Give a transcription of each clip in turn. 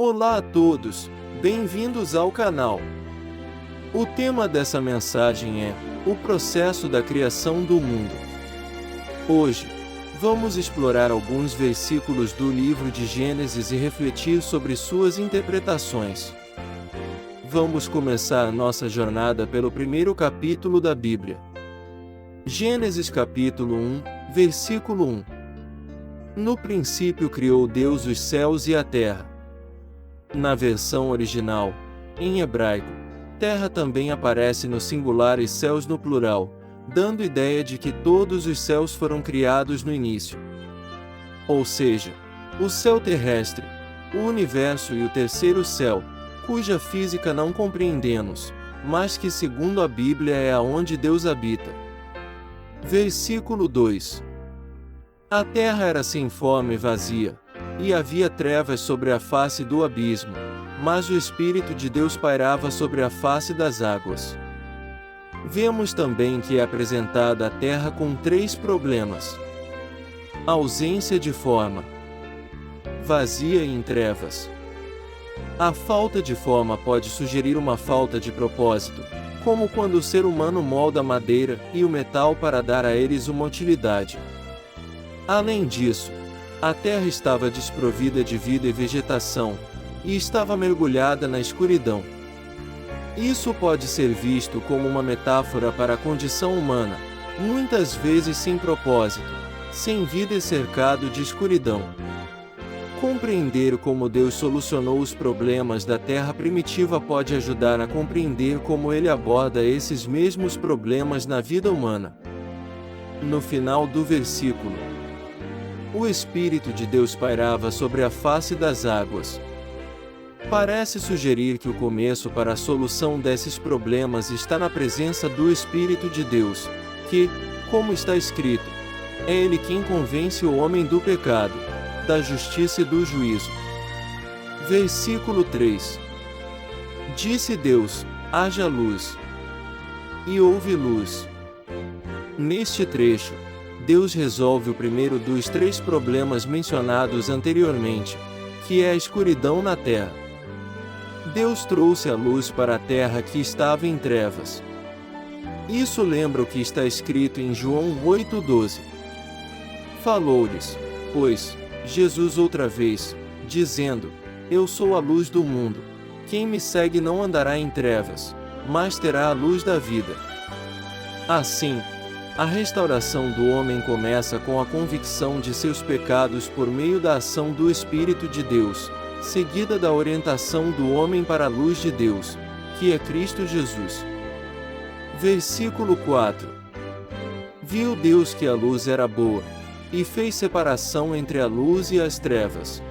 Olá a todos, bem-vindos ao canal. O tema dessa mensagem é o processo da criação do mundo. Hoje, vamos explorar alguns versículos do livro de Gênesis e refletir sobre suas interpretações. Vamos começar nossa jornada pelo primeiro capítulo da Bíblia. Gênesis capítulo 1, versículo 1. No princípio criou Deus os céus e a terra. Na versão original, em hebraico, terra também aparece no singular e céus no plural, dando ideia de que todos os céus foram criados no início. Ou seja, o céu terrestre, o universo e o terceiro céu, cuja física não compreendemos, mas que segundo a Bíblia é aonde Deus habita. Versículo 2. A terra era sem forma e vazia, e havia trevas sobre a face do abismo, mas o Espírito de Deus pairava sobre a face das águas. Vemos também que é apresentada a terra com três problemas: ausência de forma, vazia e em trevas. A falta de forma pode sugerir uma falta de propósito, como quando o ser humano molda a madeira e o metal para dar a eles uma utilidade. Além disso, a terra estava desprovida de vida e vegetação, e estava mergulhada na escuridão. Isso pode ser visto como uma metáfora para a condição humana, muitas vezes sem propósito, sem vida e cercado de escuridão. Compreender como Deus solucionou os problemas da terra primitiva pode ajudar a compreender como Ele aborda esses mesmos problemas na vida humana. No final do versículo, o Espírito de Deus pairava sobre a face das águas. Parece sugerir que o começo para a solução desses problemas está na presença do Espírito de Deus, que, como está escrito, é Ele quem convence o homem do pecado, da justiça e do juízo. Versículo 3. Disse Deus: haja luz. E houve luz. Neste trecho, Deus resolve o primeiro dos três problemas mencionados anteriormente, que é a escuridão na terra. Deus trouxe a luz para a terra que estava em trevas. Isso lembra o que está escrito em João 8,12. Falou-lhes, pois, Jesus outra vez, dizendo: Eu sou a luz do mundo. Quem me segue não andará em trevas, mas terá a luz da vida. Assim, a restauração do homem começa com a convicção de seus pecados por meio da ação do Espírito de Deus, seguida da orientação do homem para a luz de Deus, que é Cristo Jesus. Versículo 4. Viu Deus que a luz era boa, e fez separação entre a luz e as trevas.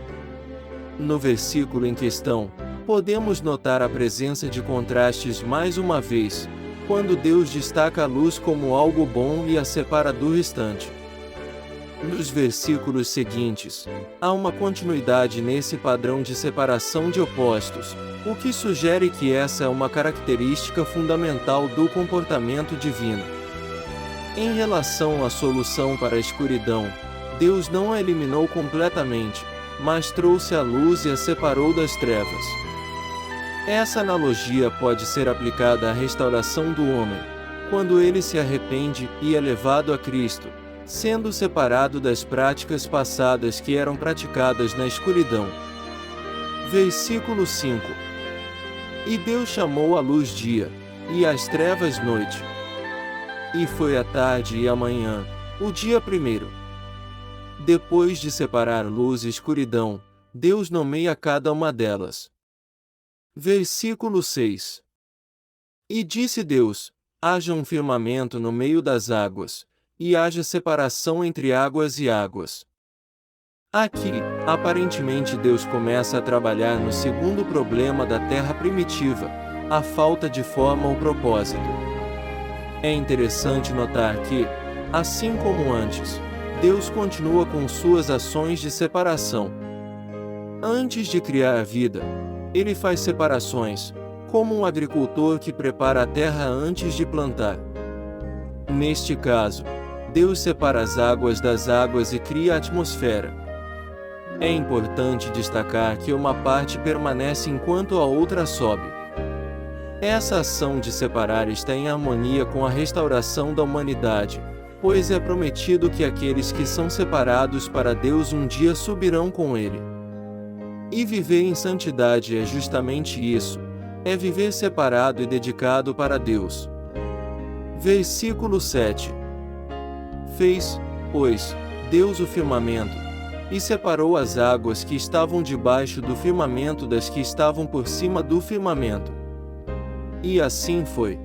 No versículo em questão, podemos notar a presença de contrastes mais uma vez, quando Deus destaca a luz como algo bom e a separa do restante. Nos versículos seguintes, há uma continuidade nesse padrão de separação de opostos, o que sugere que essa é uma característica fundamental do comportamento divino. Em relação à solução para a escuridão, Deus não a eliminou completamente, mas trouxe a luz e a separou das trevas. Essa analogia pode ser aplicada à restauração do homem, quando ele se arrepende e é levado a Cristo, sendo separado das práticas passadas que eram praticadas na escuridão. Versículo 5. E Deus chamou a luz dia, e as trevas noite. E foi a tarde e a manhã, o dia primeiro. Depois de separar luz e escuridão, Deus nomeia cada uma delas. Versículo 6. E disse Deus: haja um firmamento no meio das águas, e haja separação entre águas e águas. Aqui, aparentemente Deus começa a trabalhar no segundo problema da terra primitiva, a falta de forma ou propósito. É interessante notar que, assim como antes, Deus continua com suas ações de separação. Antes de criar a vida, Ele faz separações, como um agricultor que prepara a terra antes de plantar. Neste caso, Deus separa as águas das águas e cria a atmosfera. É importante destacar que uma parte permanece enquanto a outra sobe. Essa ação de separar está em harmonia com a restauração da humanidade, pois é prometido que aqueles que são separados para Deus um dia subirão com Ele. E viver em santidade é justamente isso, é viver separado e dedicado para Deus. Versículo 7. Fez, pois, Deus o firmamento, e separou as águas que estavam debaixo do firmamento das que estavam por cima do firmamento. E assim foi.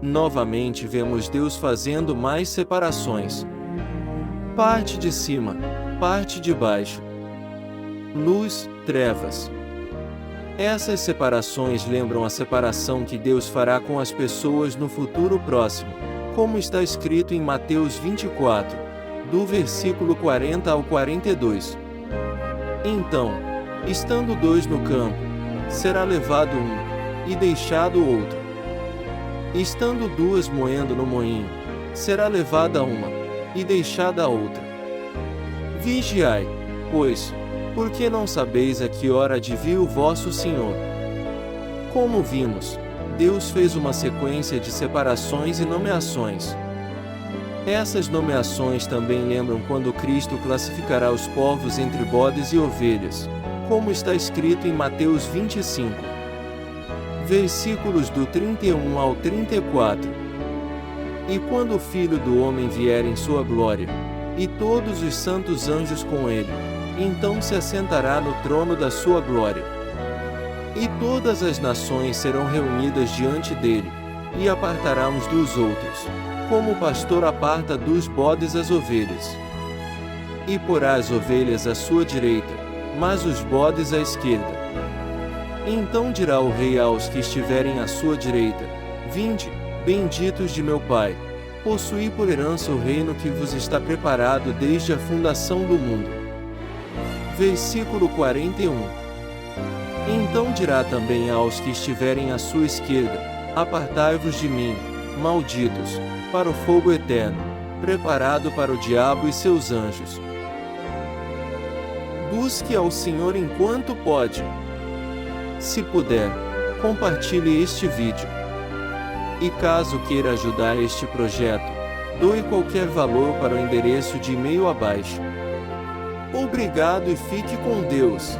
Novamente vemos Deus fazendo mais separações. Parte de cima, parte de baixo. Luz, trevas. Essas separações lembram a separação que Deus fará com as pessoas no futuro próximo, como está escrito em Mateus 24, do versículo 40 ao 42. Então, estando dois no campo, será levado um, e deixado o outro. Estando duas moendo no moinho, será levada uma, e deixada a outra. Vigiai, pois, porque não sabeis a que hora há de vir o vosso Senhor. Como vimos, Deus fez uma sequência de separações e nomeações. Essas nomeações também lembram quando Cristo classificará os povos entre bodes e ovelhas, como está escrito em Mateus 25. Versículos do 31 ao 34. E quando o Filho do Homem vier em sua glória, e todos os santos anjos com ele, então se assentará no trono da sua glória. E todas as nações serão reunidas diante dele, e apartará uns dos outros, como o pastor aparta dos bodes as ovelhas. E porá as ovelhas à sua direita, mas os bodes à esquerda. Então dirá o rei aos que estiverem à sua direita: Vinde, benditos de meu Pai, possuí por herança o reino que vos está preparado desde a fundação do mundo. Versículo 41. Então dirá também aos que estiverem à sua esquerda: Apartai-vos de mim, malditos, para o fogo eterno, preparado para o diabo e seus anjos. Busque ao Senhor enquanto pode. Se puder, compartilhe este vídeo. E caso queira ajudar este projeto, doe qualquer valor para o endereço de e-mail abaixo. Obrigado e fique com Deus.